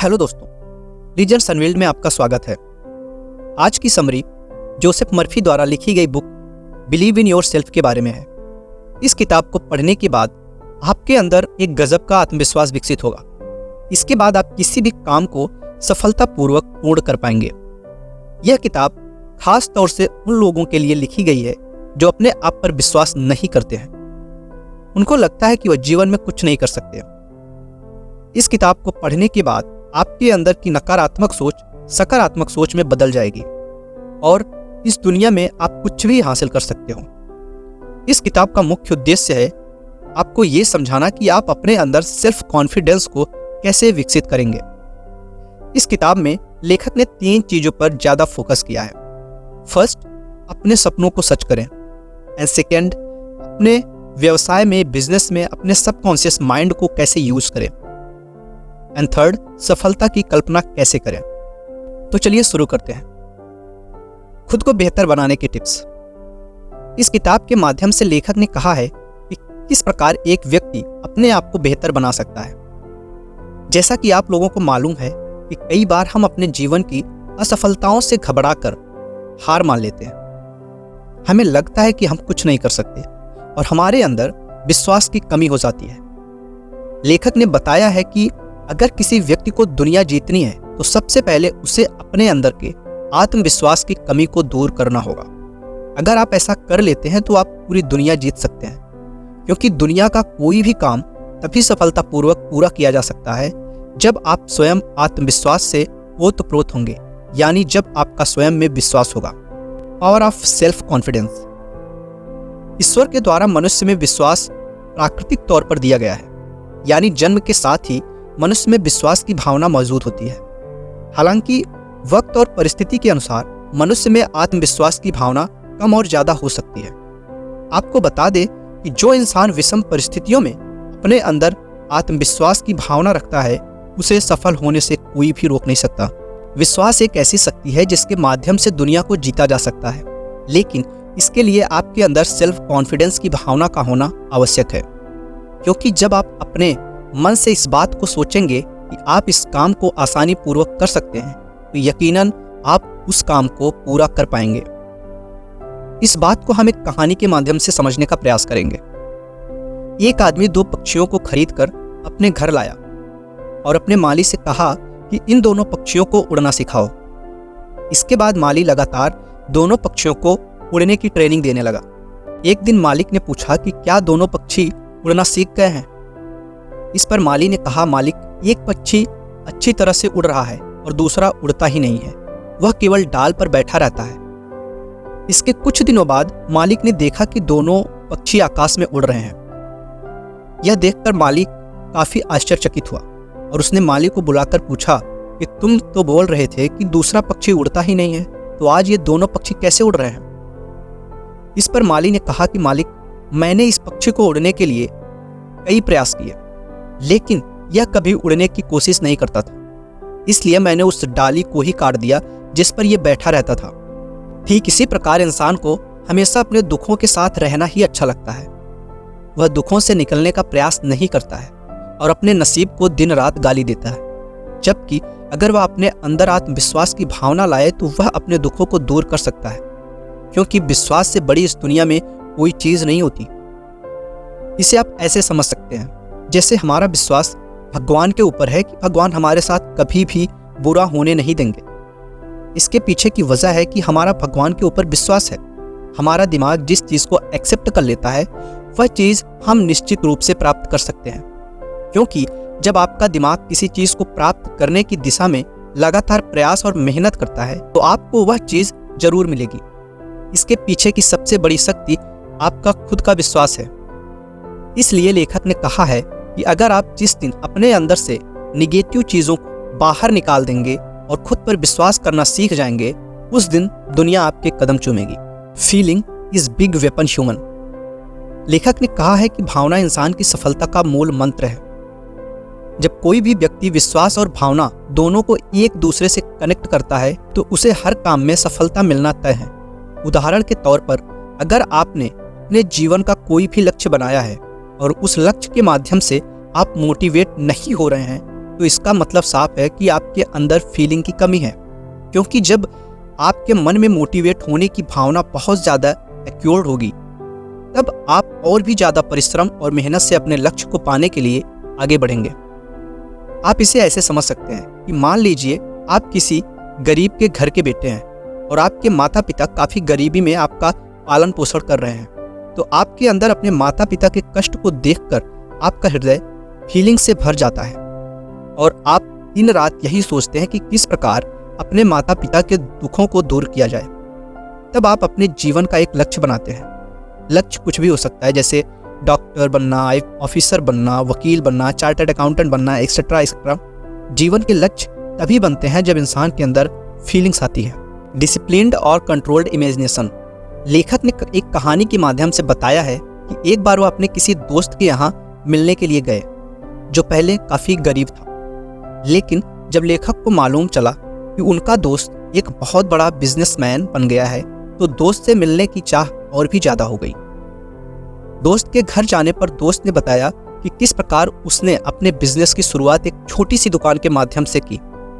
Hello दोस्तों, regions unveiled में आपका स्वागत है। आज की समरी जोसेफ मर्फी द्वारा लिखी गई बुक बिलीव इन योरसेल्फ के बारे में है। इस किताब को पढ़ने के बाद आपके अंदर एक गजब का आत्मविश्वास विकसित होगा। इसके बाद आप किसी भी काम को सफलतापूर्वक पूर्ण कर पाएंगे। यह किताब खास तौर से उन लोगों के लिए लिखी गई है जो अपने आप पर विश्वास नहीं करते हैं। उनको लगता है कि वह जीवन में कुछ नहीं कर सकते। इस किताब को पढ़ने के बाद आपके अंदर की नकारात्मक सोच सकारात्मक सोच में बदल जाएगी और इस दुनिया में आप कुछ भी हासिल कर सकते हो। इस किताब का मुख्य उद्देश्य है आपको ये समझाना कि आप अपने अंदर सेल्फ कॉन्फिडेंस को कैसे विकसित करेंगे। इस किताब में लेखक ने 3 चीजों पर ज्यादा फोकस किया है। फर्स्ट, अपने सपनों को सच करें। एंड सेकेंड, अपने व्यवसाय में, बिजनेस में अपने सबकॉन्शियस माइंड को कैसे यूज करें। एंड थर्ड, सफलता की कल्पना कैसे करें। तो चलिए शुरू करते हैं। खुद को बेहतर बनाने के टिप्स। इस किताब के माध्यम से लेखक ने कहा है कि किस प्रकार एक व्यक्ति अपने आप को बेहतर बना सकता है। जैसा कि आप लोगों को मालूम है कि कई बार हम अपने जीवन की असफलताओं से घबराकर हार मान लेते हैं। हमें लगता है कि हम कुछ नहीं कर सकते और हमारे अंदर विश्वास की कमी हो जाती है। लेखक ने बताया है कि अगर किसी व्यक्ति को दुनिया जीतनी है तो सबसे पहले उसे अपने अंदर के आत्मविश्वास की कमी को दूर करना होगा। अगर आप ऐसा कर लेते हैं तो आप पूरी दुनिया जीत सकते हैं, क्योंकि दुनिया का कोई भी काम तभी सफलतापूर्वक पूरा किया जा सकता है जब आप स्वयं आत्मविश्वास से ओतप्रोत होंगे, यानी जब आपका स्वयं में विश्वास होगा। Power of self confidence. ईश्वर के द्वारा मनुष्य में विश्वास प्राकृतिक तौर पर दिया गया है, यानी जन्म के साथ ही मनुष्य में विश्वास की भावना मौजूद होती है। हालांकि वक्त और परिस्थिति के अनुसार मनुष्य में आत्मविश्वास की भावना कम और ज्यादा हो सकती है। आपको बता दें कि जो इंसान विषम परिस्थितियों में अपने अंदर आत्मविश्वास की भावना रखता है उसे सफल होने से कोई भी रोक नहीं सकता। विश्वास एक ऐसी शक्ति है जिसके माध्यम से दुनिया को जीता जा सकता है, लेकिन इसके लिए आपके अंदर सेल्फ कॉन्फिडेंस की भावना का होना आवश्यक है। क्योंकि जब आप अपने मन से इस बात को सोचेंगे कि आप इस काम को आसानी पूर्वक कर सकते हैं तो यकीनन आप उस काम को पूरा कर पाएंगे। इस बात को हम एक कहानी के माध्यम से समझने का प्रयास करेंगे। एक आदमी 2 पक्षियों को खरीदकर अपने घर लाया और अपने माली से कहा कि इन दोनों पक्षियों को उड़ना सिखाओ। इसके बाद माली लगातार दोनों पक्षियों को उड़ने की ट्रेनिंग देने लगा। एक दिन मालिक ने पूछा कि क्या दोनों पक्षी उड़ना सीख गए हैं। इस पर माली ने कहा, मालिक, एक पक्षी अच्छी तरह से उड़ रहा है और दूसरा उड़ता ही नहीं है, वह केवल डाल पर बैठा रहता है। इसके कुछ दिनों बाद मालिक ने देखा कि दोनों पक्षी आकाश में उड़ रहे हैं। यह देखकर मालिक काफी आश्चर्यचकित हुआ और उसने माली को बुलाकर पूछा कि तुम तो बोल रहे थे कि दूसरा पक्षी उड़ता ही नहीं है, तो आज ये दोनों पक्षी कैसे उड़ रहे हैं। इस पर माली ने कहा कि मालिक, मैंने इस पक्षी को उड़ने के लिए कई प्रयास किए, लेकिन यह कभी उड़ने की कोशिश नहीं करता था, इसलिए मैंने उस डाली को ही काट दिया जिस पर यह बैठा रहता था। ठीक इसी प्रकार इंसान को हमेशा अपने दुखों के साथ रहना ही अच्छा लगता है। वह दुखों से निकलने का प्रयास नहीं करता है और अपने नसीब को दिन रात गाली देता है। जबकि अगर वह अपने अंदर आत्मविश्वास की भावना लाए तो वह अपने दुखों को दूर कर सकता है, क्योंकि विश्वास से बड़ी इस दुनिया में कोई चीज नहीं होती। इसे आप ऐसे समझ सकते हैं जैसे हमारा विश्वास भगवान के ऊपर है कि भगवान हमारे साथ कभी भी बुरा होने नहीं देंगे। इसके पीछे की वजह है कि हमारा भगवान के ऊपर विश्वास है। हमारा दिमाग जिस चीज को एक्सेप्ट कर लेता है वह चीज हम निश्चित रूप से प्राप्त कर सकते हैं, क्योंकि जब आपका दिमाग किसी चीज को प्राप्त करने की दिशा में लगातार प्रयास और मेहनत करता है तो आपको वह चीज जरूर मिलेगी। इसके पीछे की सबसे बड़ी शक्ति आपका खुद का विश्वास है। इसलिए लेखक ने कहा है कि अगर आप जिस दिन अपने अंदर से निगेटिव चीजों को बाहर निकाल देंगे और खुद पर विश्वास करना सीख जाएंगे, उस दिन दुनिया आपके कदम चूमेगी। Feeling is big weapon human. लेखक ने कहा है कि भावना इंसान की सफलता का मूल मंत्र है। जब कोई भी व्यक्ति विश्वास और भावना दोनों को एक दूसरे से कनेक्ट करता है तो उसे हर काम में सफलता मिलना तय है। उदाहरण के तौर पर, अगर आपने अपने जीवन का कोई भी लक्ष्य बनाया है और उस लक्ष्य के माध्यम से आप मोटिवेट नहीं हो रहे हैं तो इसका मतलब साफ है कि आपके अंदर फीलिंग की कमी है। क्योंकि जब आपके मन में मोटिवेट होने की भावना बहुत ज़्यादा एक्योर्ड होगी, तब आप और भी ज़्यादा परिश्रम और मेहनत से अपने लक्ष्य को पाने के लिए आगे बढ़ेंगे। आप इसे ऐसे समझ सकते हैं कि मान लीजिए आप किसी गरीब के घर के बेटे हैं और आपके माता पिता काफ़ी गरीबी में आपका पालन पोषण कर रहे हैं, तो आपके अंदर अपने माता पिता के कष्ट को देखकर आपका हृदय फीलिंग से भर जाता है और आप दिन रात यही सोचते हैं कि किस प्रकार अपने माता पिता के दुखों को दूर किया जाए। तब आप अपने जीवन का एक लक्ष्य बनाते हैं। लक्ष्य कुछ भी हो सकता है, जैसे डॉक्टर बनना, ऑफिसर बनना, वकील बनना, चार्टर्ड अकाउंटेंट बनना, एक्सेट्रा एक्सेट्रा। जीवन के लक्ष्य तभी बनते हैं जब इंसान के अंदर फीलिंग्स आती है। डिसिप्लिन्ड और कंट्रोल्ड इमेजिनेशन। लेखक ने एक कहानी के माध्यम से बताया है कि एक बार वो अपने किसी दोस्त के यहाँ मिलने के लिए गए जो पहले काफ़ी गरीब था। लेकिन जब लेखक को मालूम चला कि उनका दोस्त एक बहुत बड़ा बिजनेसमैन बन गया है, तो दोस्त से मिलने की चाह और भी ज़्यादा हो गई। दोस्त के घर जाने पर दोस्त ने बताया कि किस प्रकार उसने अपने बिजनेस की शुरुआत एक छोटी सी दुकान के माध्यम से की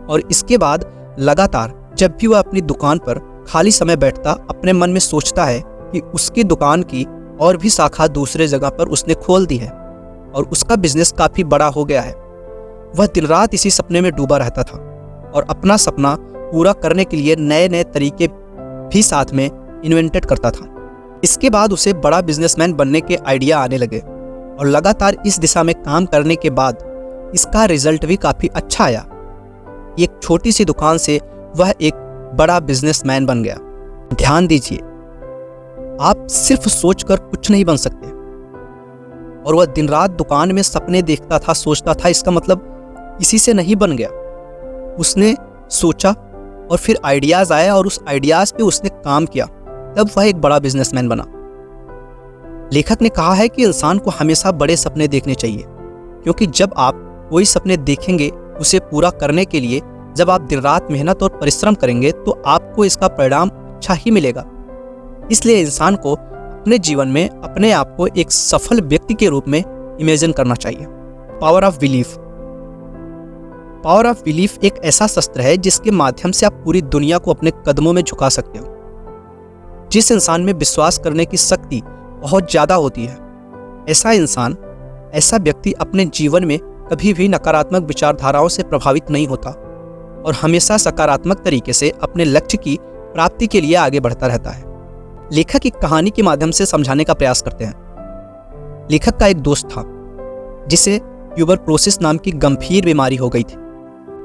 और इसके बाद लगातार जब भी वह अपनी दुकान पर खाली समय बैठता, अपने मन में सोचता है कि उसकी दुकान की और भी शाखा दूसरे जगह पर उसने खोल दी है और उसका बिजनेस काफ़ी बड़ा हो गया है। वह दिन रात इसी सपने में डूबा रहता था और अपना सपना पूरा करने के लिए नए नए तरीके भी साथ में इन्वेंटेड करता था। इसके बाद उसे बड़ा बिजनेसमैन बनने के आइडिया आने लगे और लगातार इस दिशा में काम करने के बाद इसका रिजल्ट भी काफ़ी अच्छा आया। एक छोटी सी दुकान से वह एक बड़ा बिजनेसमैन बन गया। ध्यान दीजिए, आप सिर्फ सोचकर कुछ नहीं बन सकते। और वह दिन रात दुकान में सपने देखता था, सोचता था, इसका मतलब इसी से नहीं बन गया। उसने सोचा और फिर आइडियाज़ आया और उस आइडियाज़ पे उसने काम किया, तब वह एक बड़ा बिजनेसमैन बना। लेखक ने कहा है कि इंसान को हमेशा बड़े सपने देखने चाहिए, क्योंकि जब आप कोई सपने देखेंगे उसे पूरा करने के लिए जब आप दिन रात मेहनत और परिश्रम करेंगे तो आपको इसका परिणाम अच्छा ही मिलेगा। इसलिए इंसान को अपने जीवन में अपने आप को एक सफल व्यक्ति के रूप में इमेजिन करना चाहिए। Power of belief. Power of belief एक ऐसा शस्त्र है जिसके माध्यम से आप पूरी दुनिया को अपने कदमों में झुका सकते हो। जिस इंसान में विश्वास करने की शक्ति बहुत ज़्यादा होती है, ऐसा इंसान, ऐसा व्यक्ति अपने जीवन में कभी भी नकारात्मक विचारधाराओं से प्रभावित नहीं होता और हमेशा सकारात्मक तरीके से अपने लक्ष्य की प्राप्ति के लिए आगे बढ़ता रहता है। लेखक एक कहानी के माध्यम से समझाने का प्रयास करते हैं। लेखक का एक दोस्त था जिसे ट्यूबरक्लोसिस नाम की गंभीर बीमारी हो गई थी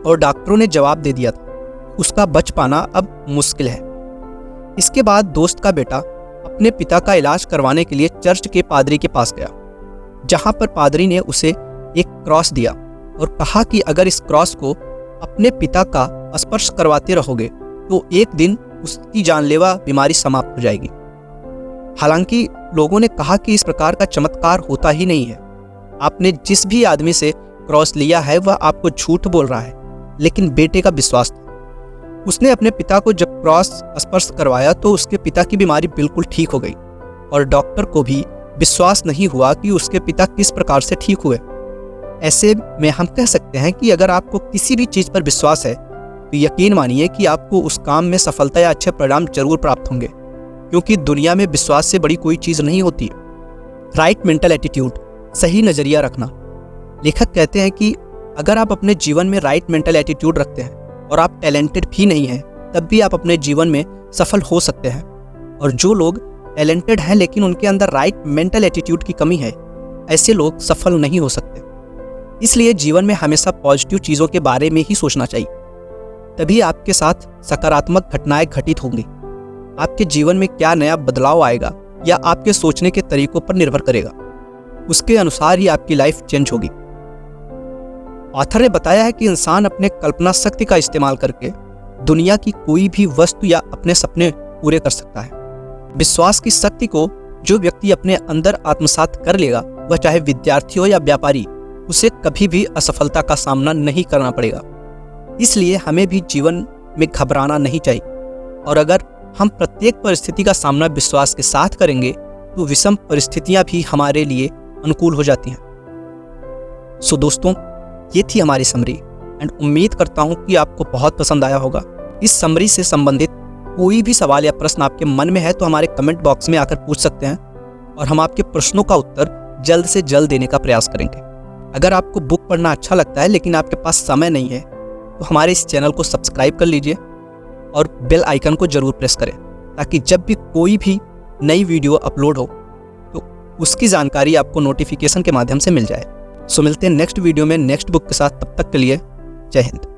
और डॉक्टरों ने जवाब दे दिया था उसका बच पाना अब मुश्किल है। इसके बाद दोस्त का बेटा अपने पिता का इलाज करवाने के लिए चर्च के पादरी के पास गया, जहां पर पादरी ने उसे एक क्रॉस दिया और कहा कि अगर इस क्रॉस को अपने पिता का स्पर्श करवाते रहोगे तो एक दिन उसकी जानलेवा बीमारी समाप्त हो जाएगी। हालांकि लोगों ने कहा कि इस प्रकार का चमत्कार होता ही नहीं है। आपने जिस भी आदमी से क्रॉस लिया है वह आपको झूठ बोल रहा है। लेकिन बेटे का विश्वास था। उसने अपने पिता को जब क्रॉस स्पर्श करवाया तो उसके पिता की बीमारी बिल्कुल ठीक हो गई और डॉक्टर को भी विश्वास नहीं हुआ कि उसके पिता किस प्रकार से ठीक हुए। ऐसे में हम कह सकते हैं कि अगर आपको किसी भी चीज़ पर विश्वास है तो यकीन मानिए कि आपको उस काम में सफलता या अच्छे परिणाम जरूर प्राप्त होंगे, क्योंकि दुनिया में विश्वास से बड़ी कोई चीज़ नहीं होती। राइट मेंटल एटीट्यूड, सही नज़रिया रखना। लेखक कहते हैं कि अगर आप अपने जीवन में राइट मेंटल एटीट्यूड रखते हैं और आप टैलेंटेड भी नहीं हैं, तब भी आप अपने जीवन में सफल हो सकते हैं। और जो लोग टैलेंटेड हैं लेकिन उनके अंदर राइट मेंटल एटीट्यूड की कमी है, ऐसे लोग सफल नहीं हो सकते। इसलिए जीवन में हमेशा पॉजिटिव चीज़ों के बारे में ही सोचना चाहिए, तभी आपके साथ सकारात्मक घटनाएं घटित होंगी। आपके जीवन में क्या नया बदलाव आएगा या आपके सोचने के तरीकों पर निर्भर करेगा, उसके अनुसार ही आपकी लाइफ चेंज होगी। ऑथर ने बताया है कि इंसान अपने कल्पना शक्ति का इस्तेमाल करके दुनिया की कोई भी वस्तु या अपने सपने पूरे कर सकता है। विश्वास की शक्ति को जो व्यक्ति अपने अंदर आत्मसात कर लेगा, वह चाहे विद्यार्थी हो या व्यापारी, उसे कभी भी असफलता का सामना नहीं करना पड़ेगा। इसलिए हमें भी जीवन में घबराना नहीं चाहिए, और अगर हम प्रत्येक परिस्थिति का सामना विश्वास के साथ करेंगे तो विषम परिस्थितियां भी हमारे लिए अनुकूल हो जाती हैं। सो दोस्तों, ये थी हमारी समरी। एंड उम्मीद करता हूँ कि आपको बहुत पसंद आया होगा। इस समरी से संबंधित कोई भी सवाल या प्रश्न आपके मन में है तो हमारे कमेंट बॉक्स में आकर पूछ सकते हैं और हम आपके प्रश्नों का उत्तर जल्द से जल्द देने का प्रयास करेंगे। अगर आपको बुक पढ़ना अच्छा लगता है लेकिन आपके पास समय नहीं है तो हमारे इस चैनल को सब्सक्राइब कर लीजिए और बेल आइकन को जरूर प्रेस करें ताकि जब भी कोई भी नई वीडियो अपलोड हो तो उसकी जानकारी आपको नोटिफिकेशन के माध्यम से मिल जाए। सो मिलते हैं नेक्स्ट वीडियो में नेक्स्ट बुक के साथ। तब तक के लिए जय हिंद।